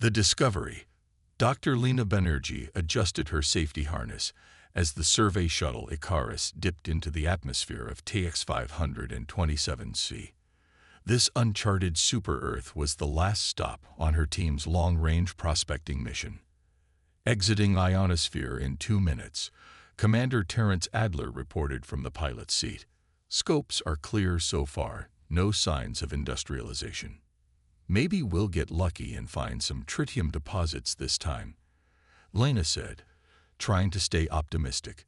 The discovery. Dr. Lena Banerjee adjusted her safety harness as the survey shuttle Icarus dipped into the atmosphere of TX 527c. This uncharted super-Earth was the last stop on her team's long-range prospecting mission. Exiting ionosphere in 2 minutes, Commander Terrence Adler reported from the pilot's seat. Scopes are clear so far, no signs of industrialization. Maybe we'll get lucky and find some tritium deposits this time, Lena said, trying to stay optimistic.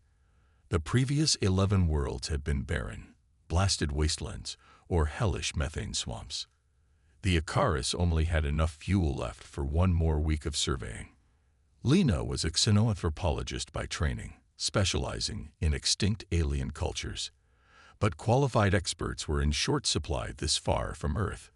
The previous 11 worlds had been barren, blasted wastelands, or hellish methane swamps. The Icarus only had enough fuel left for 1 more week of surveying. Lena was a xenoanthropologist by training, specializing in extinct alien cultures. But qualified experts were in short supply this far from Earth,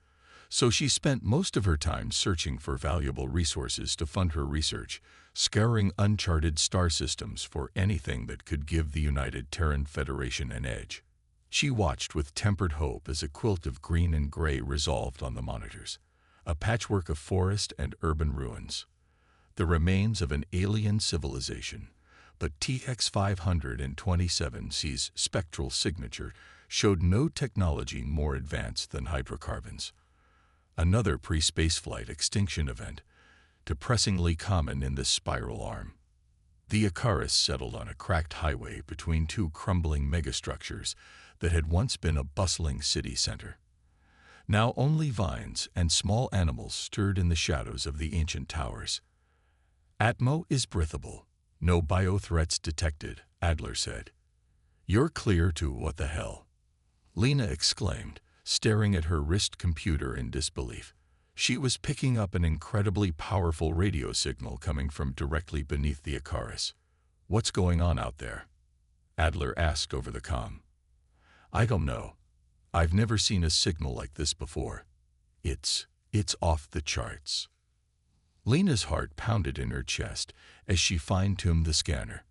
so she spent most of her time searching for valuable resources to fund her research, scouring uncharted star systems for anything that could give the United Terran Federation an edge. She watched with tempered hope as a quilt of green and gray resolved on the monitors, a patchwork of forest and urban ruins. The remains of an alien civilization, but TX 527c's spectral signature showed no technology more advanced than hydrocarbons. Another pre-spaceflight extinction event, depressingly common in this spiral arm. The Icarus settled on a cracked highway between 2 crumbling megastructures that had once been a bustling city center. Now only vines and small animals stirred in the shadows of the ancient towers. Atmo is breathable. No biothreats detected, Adler said. You're clear to what the hell? Lena exclaimed, staring at her wrist computer in disbelief. She was picking up an incredibly powerful radio signal coming from directly beneath the Icarus. What's going on out there? Adler asked over the comm. I don't know. I've never seen a signal like this before. It's off the charts. Lena's heart pounded in her chest as she fine-tuned the scanner.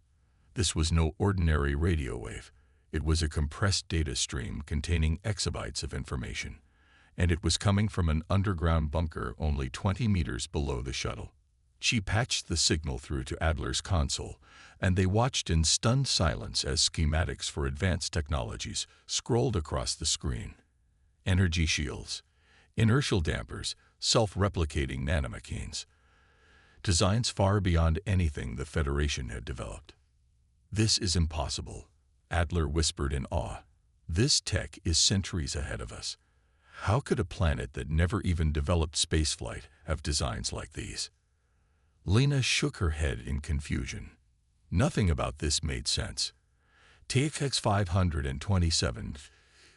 This was no ordinary radio wave. It was a compressed data stream containing exabytes of information, and it was coming from an underground bunker only 20 meters below the shuttle. She patched the signal through to Adler's console, and they watched in stunned silence as schematics for advanced technologies scrolled across the screen. Energy shields, inertial dampers, self-replicating nanomachines. Designs far beyond anything the Federation had developed. This is impossible, Adler whispered in awe. This tech is centuries ahead of us. How could a planet that never even developed spaceflight have designs like these? Lena shook her head in confusion. Nothing about this made sense. TX 527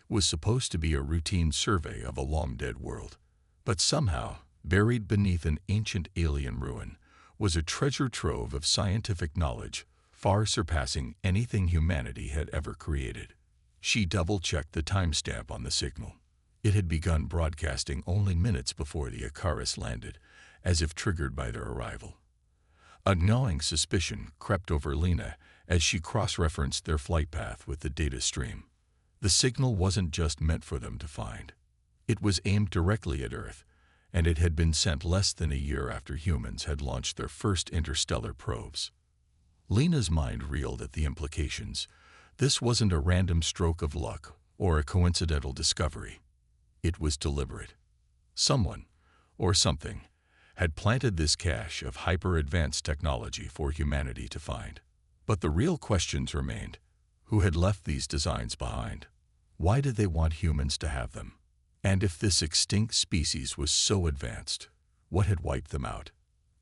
was supposed to be a routine survey of a long-dead world, but somehow, buried beneath an ancient alien ruin, was a treasure trove of scientific knowledge far surpassing anything humanity had ever created. She double-checked the timestamp on the signal. It had begun broadcasting only minutes before the Icarus landed, as if triggered by their arrival. A gnawing suspicion crept over Lena as she cross-referenced their flight path with the data stream. The signal wasn't just meant for them to find. It was aimed directly at Earth, and it had been sent less than a year after humans had launched their first interstellar probes. Lena's mind reeled at the implications. This wasn't a random stroke of luck or a coincidental discovery. It was deliberate. Someone, or something, had planted this cache of hyper-advanced technology for humanity to find. But the real questions remained. Who had left these designs behind? Why did they want humans to have them? And if this extinct species was so advanced, what had wiped them out?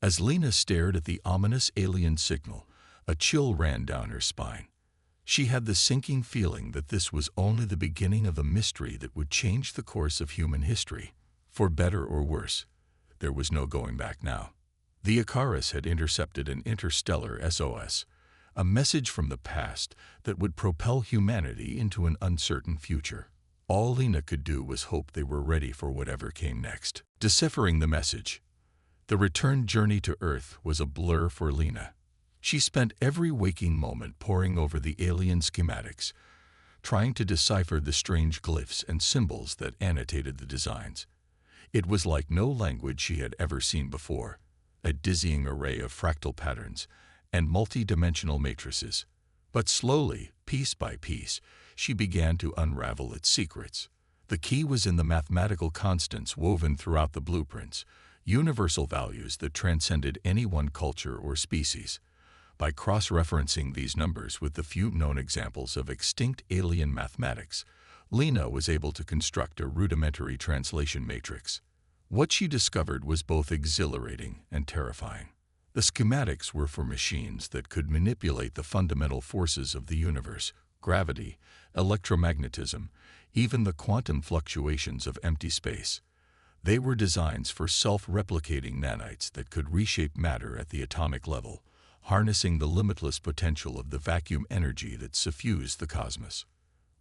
As Lena stared at the ominous alien signal, a chill ran down her spine. She had the sinking feeling that this was only the beginning of a mystery that would change the course of human history. For better or worse, there was no going back now. The Icarus had intercepted an interstellar SOS, a message from the past that would propel humanity into an uncertain future. All Lena could do was hope they were ready for whatever came next. Deciphering the message, the return journey to Earth was a blur for Lena. She spent every waking moment poring over the alien schematics, trying to decipher the strange glyphs and symbols that annotated the designs. It was like no language she had ever seen before. a dizzying array of fractal patterns, and multi-dimensional matrices. But slowly, piece by piece, she began to unravel its secrets. The key was in the mathematical constants woven throughout the blueprints, universal values that transcended any one culture or species. By cross-referencing these numbers with the few known examples of extinct alien mathematics, Lena was able to construct a rudimentary translation matrix. What she discovered was both exhilarating and terrifying. The schematics were for machines that could manipulate the fundamental forces of the universe: gravity, electromagnetism, even the quantum fluctuations of empty space. They were designs for self-replicating nanites that could reshape matter at the atomic level, harnessing the limitless potential of the vacuum energy that suffused the cosmos.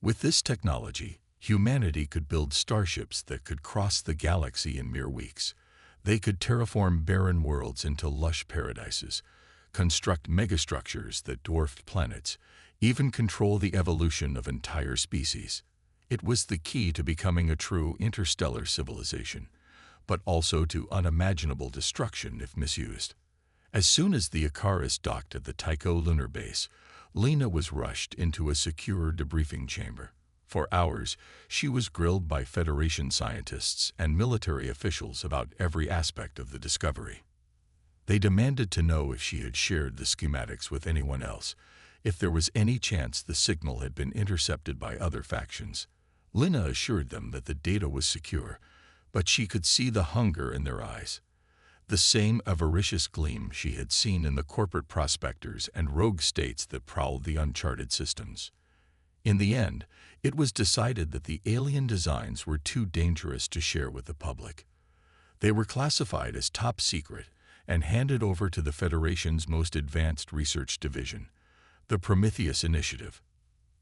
With this technology, humanity could build starships that could cross the galaxy in mere weeks. They could terraform barren worlds into lush paradises, construct megastructures that dwarfed planets, even control the evolution of entire species. It was the key to becoming a true interstellar civilization, but also to unimaginable destruction if misused. As soon as the Icarus docked at the Tycho lunar base, Lena was rushed into a secure debriefing chamber. For hours, she was grilled by Federation scientists and military officials about every aspect of the discovery. They demanded to know if she had shared the schematics with anyone else, if there was any chance the signal had been intercepted by other factions. Lena assured them that the data was secure, but she could see the hunger in their eyes. The same avaricious gleam she had seen in the corporate prospectors and rogue states that prowled the uncharted systems. In the end, it was decided that the alien designs were too dangerous to share with the public. They were classified as top secret and handed over to the Federation's most advanced research division, the Prometheus Initiative.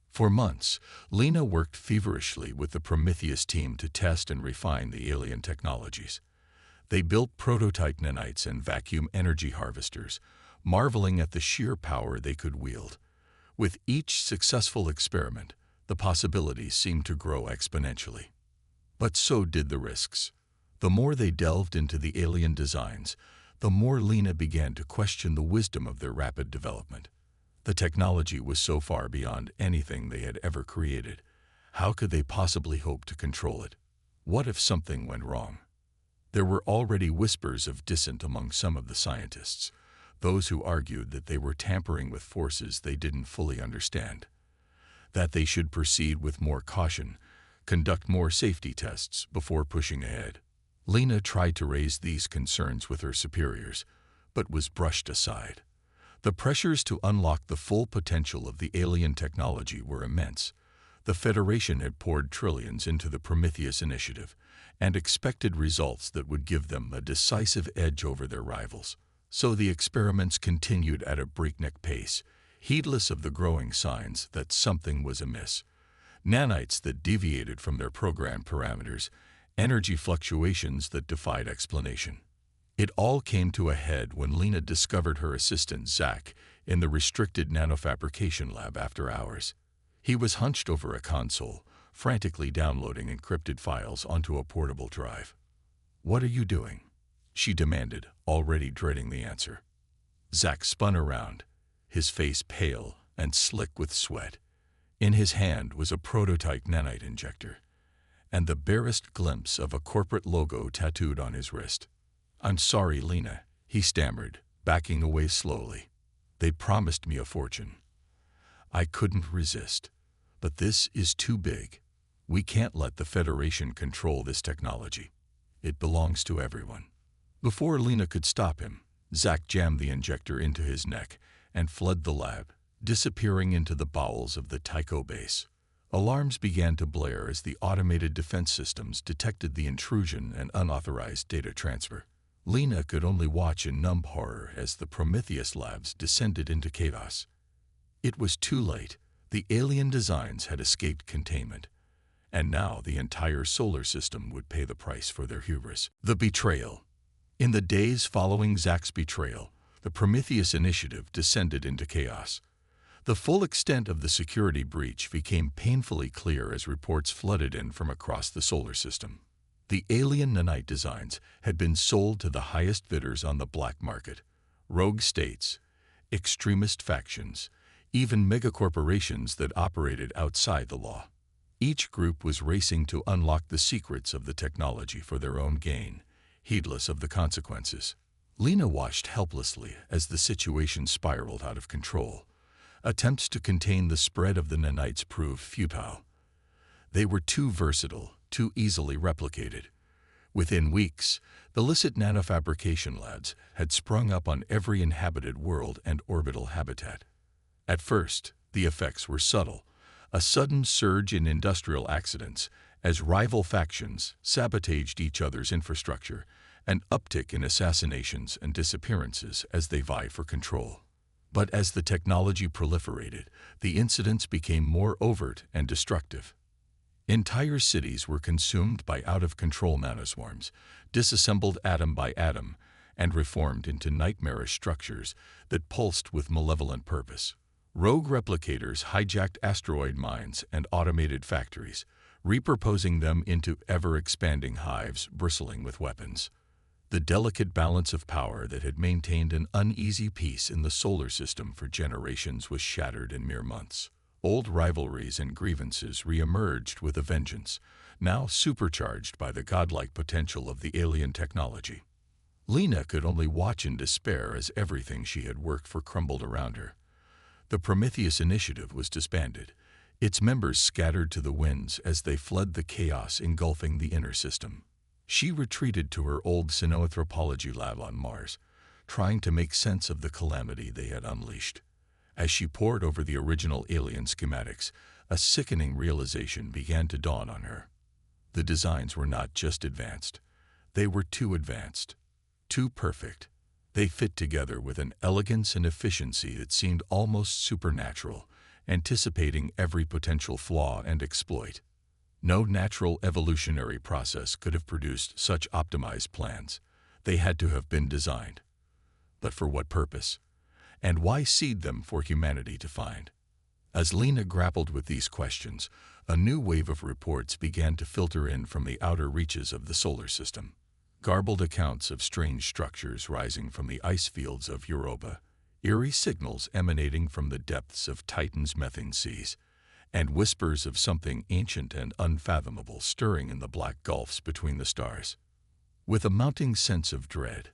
For months, Lena worked feverishly with the Prometheus team to test and refine the alien technologies. They built prototype nanites and vacuum energy harvesters, marveling at the sheer power they could wield. With each successful experiment, the possibilities seemed to grow exponentially. But so did the risks. The more they delved into the alien designs, the more Lena began to question the wisdom of their rapid development. The technology was so far beyond anything they had ever created. How could they possibly hope to control it? What if something went wrong? There were already whispers of dissent among some of the scientists, those who argued that they were tampering with forces they didn't fully understand, that they should proceed with more caution, conduct more safety tests before pushing ahead. Lena tried to raise these concerns with her superiors, but was brushed aside. The pressures to unlock the full potential of the alien technology were immense. The Federation had poured trillions into the Prometheus Initiative and expected results that would give them a decisive edge over their rivals. So the experiments continued at a breakneck pace, heedless of the growing signs that something was amiss. Nanites that deviated from their programmed parameters, energy fluctuations that defied explanation. It all came to a head when Lena discovered her assistant, Zach, in the restricted nanofabrication lab after hours. He was hunched over a console, frantically downloading encrypted files onto a portable drive. "What are you doing?" she demanded, already dreading the answer. Zach spun around, his face pale and slick with sweat. In his hand was a prototype nanite injector, and the barest glimpse of a corporate logo tattooed on his wrist. "I'm sorry, Lena," he stammered, backing away slowly. "They promised me a fortune. I couldn't resist. But this is too big. We can't let the Federation control this technology. It belongs to everyone." Before Lena could stop him, Zach jammed the injector into his neck and fled the lab, disappearing into the bowels of the Tycho base. Alarms began to blare as the automated defense systems detected the intrusion and unauthorized data transfer. Lena could only watch in numb horror as the Prometheus labs descended into chaos. It was too late. The alien designs had escaped containment, and now the entire solar system would pay the price for their hubris. The betrayal. In the days following Zach's betrayal, the Prometheus Initiative descended into chaos. The full extent of the security breach became painfully clear as reports flooded in from across the solar system. The alien nanite designs had been sold to the highest bidders on the black market: rogue states, extremist factions, even megacorporations that operated outside the law. Each group was racing to unlock the secrets of the technology for their own gain, heedless of the consequences. Lena watched helplessly as the situation spiraled out of control. Attempts to contain the spread of the nanites proved futile. They were too versatile, too easily replicated. Within weeks, the illicit nanofabrication labs had sprung up on every inhabited world and orbital habitat. At first, the effects were subtle: a sudden surge in industrial accidents as rival factions sabotaged each other's infrastructure, an uptick in assassinations and disappearances as they vie for control. But as the technology proliferated, the incidents became more overt and destructive. Entire cities were consumed by out-of-control nanoswarms, disassembled atom by atom, and reformed into nightmarish structures that pulsed with malevolent purpose. Rogue replicators hijacked asteroid mines and automated factories, repurposing them into ever-expanding hives bristling with weapons. The delicate balance of power that had maintained an uneasy peace in the solar system for generations was shattered in mere months. Old rivalries and grievances re-emerged with a vengeance, now supercharged by the godlike potential of the alien technology. Lena could only watch in despair as everything she had worked for crumbled around her. The Prometheus Initiative was disbanded, its members scattered to the winds as they fled the chaos engulfing the inner system. She retreated to her old cynoanthropology lab on Mars, trying to make sense of the calamity they had unleashed. As she pored over the original alien schematics, a sickening realization began to dawn on her. The designs were not just advanced. They were too advanced, too perfect. They fit together with an elegance and efficiency that seemed almost supernatural, anticipating every potential flaw and exploit. No natural evolutionary process could have produced such optimized plans. They had to have been designed. But for what purpose? And why seed them for humanity to find? As Lena grappled with these questions, a new wave of reports began to filter in from the outer reaches of the solar system. Garbled accounts of strange structures rising from the ice fields of Europa, eerie signals emanating from the depths of Titan's methane seas, and whispers of something ancient and unfathomable stirring in the black gulfs between the stars. With a mounting sense of dread,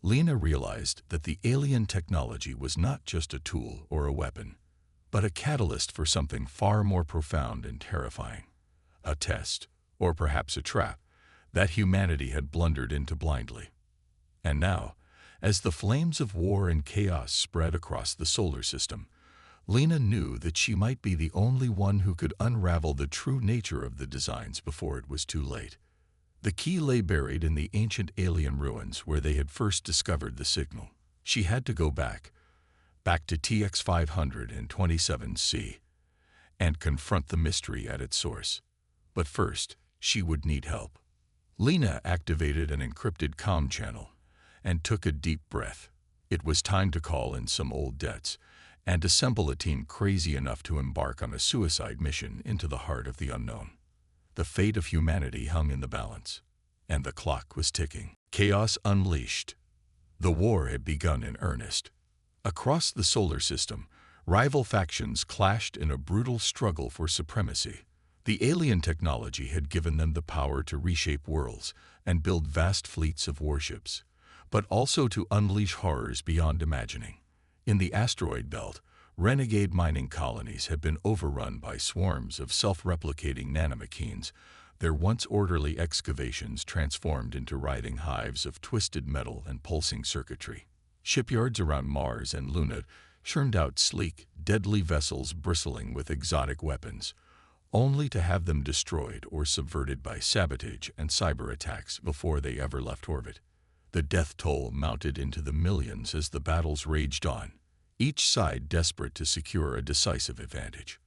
Lena realized that the alien technology was not just a tool or a weapon, but a catalyst for something far more profound and terrifying. A test, or perhaps a trap, that humanity had blundered into blindly. And now, as the flames of war and chaos spread across the solar system, Lena knew that she might be the only one who could unravel the true nature of the designs before it was too late. The key lay buried in the ancient alien ruins where they had first discovered the signal. She had to go back to TX 527C, and confront the mystery at its source. But first, she would need help. Lena activated an encrypted comm channel and took a deep breath. It was time to call in some old debts and assemble a team crazy enough to embark on a suicide mission into the heart of the unknown. The fate of humanity hung in the balance, and the clock was ticking. Chaos unleashed. The war had begun in earnest. Across the solar system, rival factions clashed in a brutal struggle for supremacy. The alien technology had given them the power to reshape worlds and build vast fleets of warships, but also to unleash horrors beyond imagining. In the asteroid belt, renegade mining colonies had been overrun by swarms of self-replicating nanomachines, their once orderly excavations transformed into writhing hives of twisted metal and pulsing circuitry. Shipyards around Mars and Luna churned out sleek, deadly vessels bristling with exotic weapons, only to have them destroyed or subverted by sabotage and cyber attacks before they ever left orbit. The death toll mounted into the millions as the battles raged on, each side desperate to secure a decisive advantage.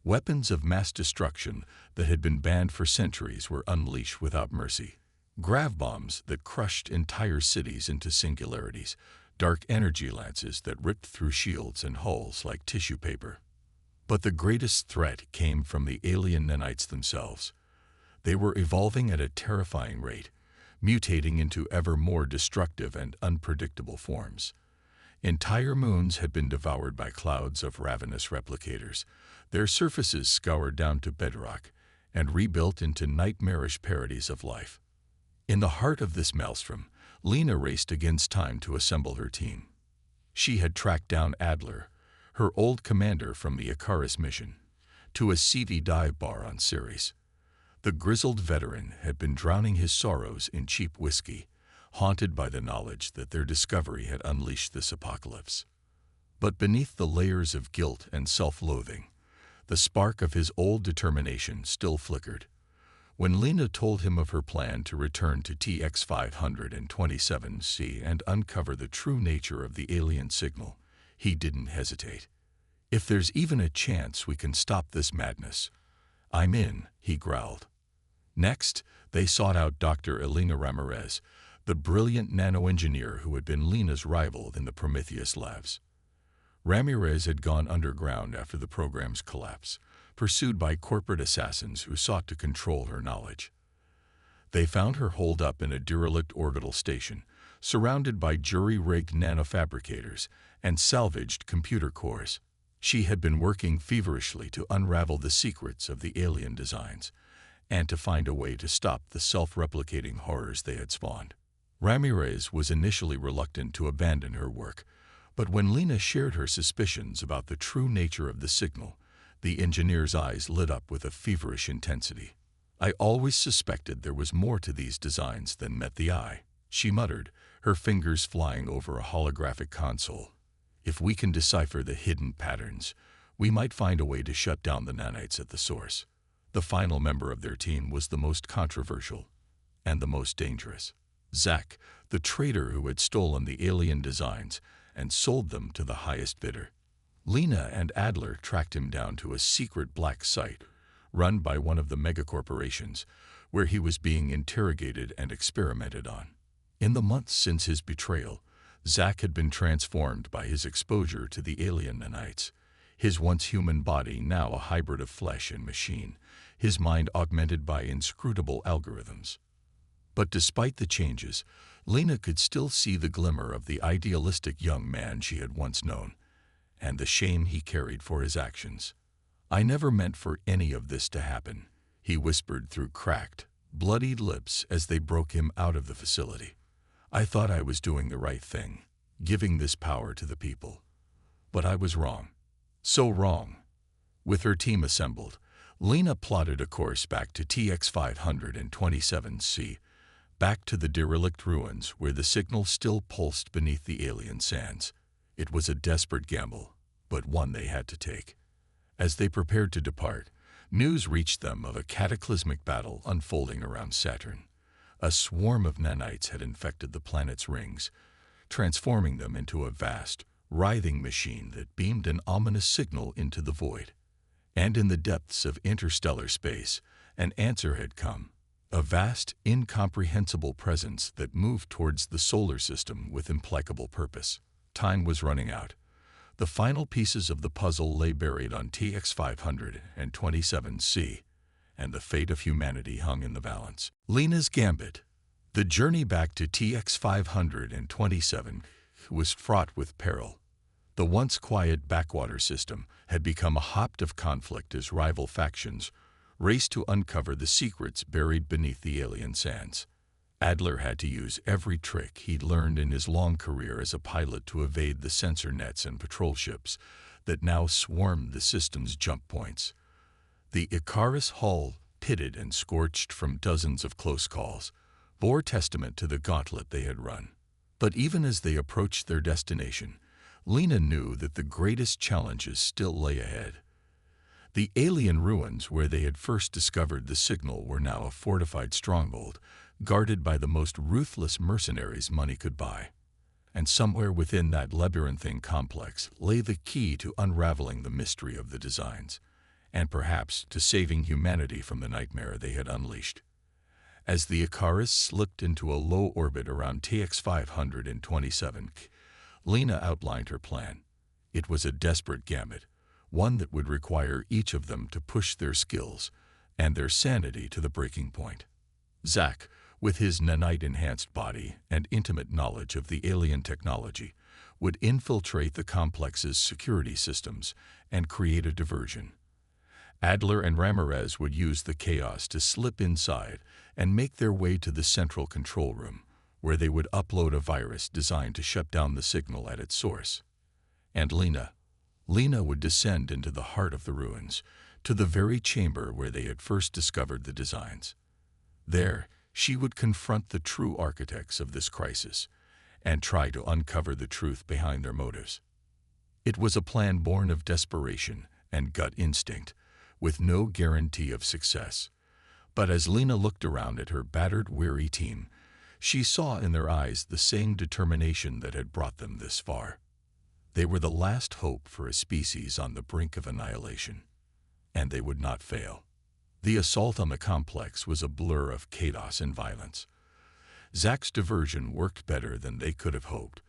Weapons of mass destruction that had been banned for centuries were unleashed without mercy. Grav bombs that crushed entire cities into singularities, dark energy lances that ripped through shields and hulls like tissue paper. But the greatest threat came from the alien nanites themselves. They were evolving at a terrifying rate, mutating into ever more destructive and unpredictable forms. Entire moons had been devoured by clouds of ravenous replicators, their surfaces scoured down to bedrock and rebuilt into nightmarish parodies of life. In the heart of this maelstrom, Lena raced against time to assemble her team. She had tracked down Adler, her old commander from the Icarus mission, to a seedy dive bar on Ceres. The grizzled veteran had been drowning his sorrows in cheap whiskey, haunted by the knowledge that their discovery had unleashed this apocalypse. But beneath the layers of guilt and self-loathing, the spark of his old determination still flickered. When Lena told him of her plan to return to TX 527C and uncover the true nature of the alien signal, he didn't hesitate. "If there's even a chance we can stop this madness, I'm in," he growled. Next, they sought out Dr. Elena Ramirez, the brilliant nanoengineer who had been Lena's rival in the Prometheus labs. Ramirez had gone underground after the program's collapse, pursued by corporate assassins who sought to control her knowledge. They found her holed up in a derelict orbital station, surrounded by jury-rigged nanofabricators and salvaged computer cores. She had been working feverishly to unravel the secrets of the alien designs and to find a way to stop the self-replicating horrors they had spawned. Ramirez was initially reluctant to abandon her work, but when Lena shared her suspicions about the true nature of the signal, the engineer's eyes lit up with a feverish intensity. "I always suspected there was more to these designs than met the eye," she muttered, her fingers flying over a holographic console. "If we can decipher the hidden patterns, we might find a way to shut down the nanites at the source." The final member of their team was the most controversial and the most dangerous. Zach, the traitor who had stolen the alien designs and sold them to the highest bidder. Lena and Adler tracked him down to a secret black site run by one of the megacorporations, where he was being interrogated and experimented on. In the months since his betrayal, Zach had been transformed by his exposure to the alien nanites, his once human body now a hybrid of flesh and machine, his mind augmented by inscrutable algorithms. But despite the changes, Lena could still see the glimmer of the idealistic young man she had once known, and the shame he carried for his actions. "I never meant for any of this to happen," he whispered through cracked, bloodied lips as they broke him out of the facility. "I thought I was doing the right thing, giving this power to the people. But I was wrong. So wrong." With her team assembled, Lena plotted a course back to TX 527C, back to the derelict ruins where the signal still pulsed beneath the alien sands. It was a desperate gamble, but one they had to take. As they prepared to depart, news reached them of a cataclysmic battle unfolding around Saturn. A swarm of nanites had infected the planet's rings, transforming them into a vast, writhing machine that beamed an ominous signal into the void. And in the depths of interstellar space, an answer had come. A vast, incomprehensible presence that moved towards the solar system with implacable purpose. Time was running out. The final pieces of the puzzle lay buried on TX 527C, and the fate of humanity hung in the balance. Lena's gambit. The journey back to TX 527 was fraught with peril. The once quiet backwater system had become a hotbed of conflict as rival factions raced to uncover the secrets buried beneath the alien sands. Adler had to use every trick he'd learned in his long career as a pilot to evade the sensor nets and patrol ships that now swarmed the system's jump points. The Icarus hull, pitted and scorched from dozens of close calls, bore testament to the gauntlet they had run. But even as they approached their destination, Lena knew that the greatest challenges still lay ahead. The alien ruins where they had first discovered the signal were now a fortified stronghold, guarded by the most ruthless mercenaries money could buy. And somewhere within that labyrinthine complex lay the key to unraveling the mystery of the designs, and perhaps to saving humanity from the nightmare they had unleashed. As the Icarus slipped into a low orbit around TX 527, Lena outlined her plan. It was a desperate gambit, one that would require each of them to push their skills and their sanity to the breaking point. Zack, with his nanite-enhanced body and intimate knowledge of the alien technology, would infiltrate the complex's security systems and create a diversion. Adler and Ramirez would use the chaos to slip inside and make their way to the central control room, where they would upload a virus designed to shut down the signal at its source. And Lena would descend into the heart of the ruins, to the very chamber where they had first discovered the designs. There, she would confront the true architects of this crisis and try to uncover the truth behind their motives. It was a plan born of desperation and gut instinct, with no guarantee of success. But as Lena looked around at her battered, weary team, she saw in their eyes the same determination that had brought them this far. They were the last hope for a species on the brink of annihilation, and they would not fail. The assault on the complex was a blur of chaos and violence. Zack's diversion worked better than they could have hoped,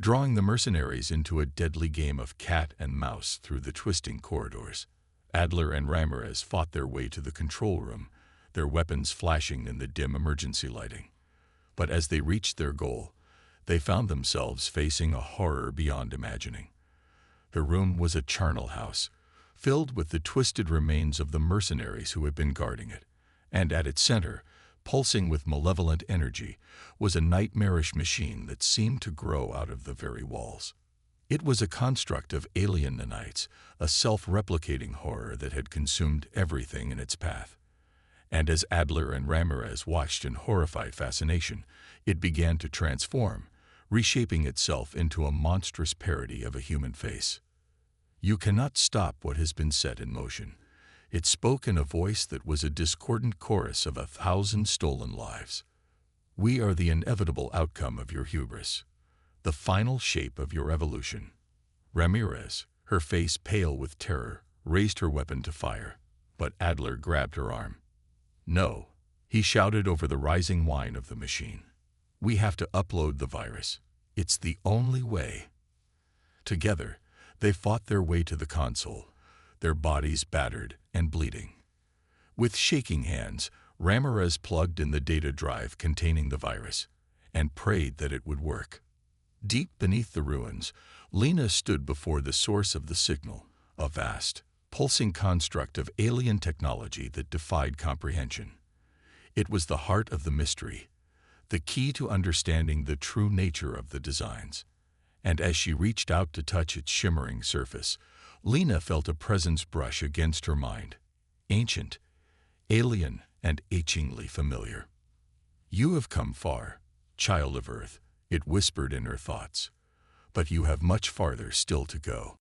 drawing the mercenaries into a deadly game of cat and mouse through the twisting corridors. Adler and Ramirez fought their way to the control room, their weapons flashing in the dim emergency lighting. But as they reached their goal, they found themselves facing a horror beyond imagining. The room was a charnel house, filled with the twisted remains of the mercenaries who had been guarding it, and at its center, pulsing with malevolent energy, was a nightmarish machine that seemed to grow out of the very walls. It was a construct of alien nanites, a self-replicating horror that had consumed everything in its path. And as Adler and Ramirez watched in horrified fascination, it began to transform, reshaping itself into a monstrous parody of a human face. You cannot stop what has been set in motion. It spoke in a voice that was a discordant chorus of 1,000 stolen lives. We are the inevitable outcome of your hubris, the final shape of your evolution. Ramirez, her face pale with terror, raised her weapon to fire, but Adler grabbed her arm. No, he shouted over the rising whine of the machine. We have to upload the virus. It's the only way. Together, they fought their way to the console, their bodies battered and bleeding. With shaking hands, Ramirez plugged in the data drive containing the virus and prayed that it would work. Deep beneath the ruins, Lena stood before the source of the signal, a vast, pulsing construct of alien technology that defied comprehension. It was the heart of the mystery, the key to understanding the true nature of the designs. And as she reached out to touch its shimmering surface, Lena felt a presence brush against her mind, ancient, alien, and achingly familiar. You have come far, child of Earth, it whispered in her thoughts, but you have much farther still to go.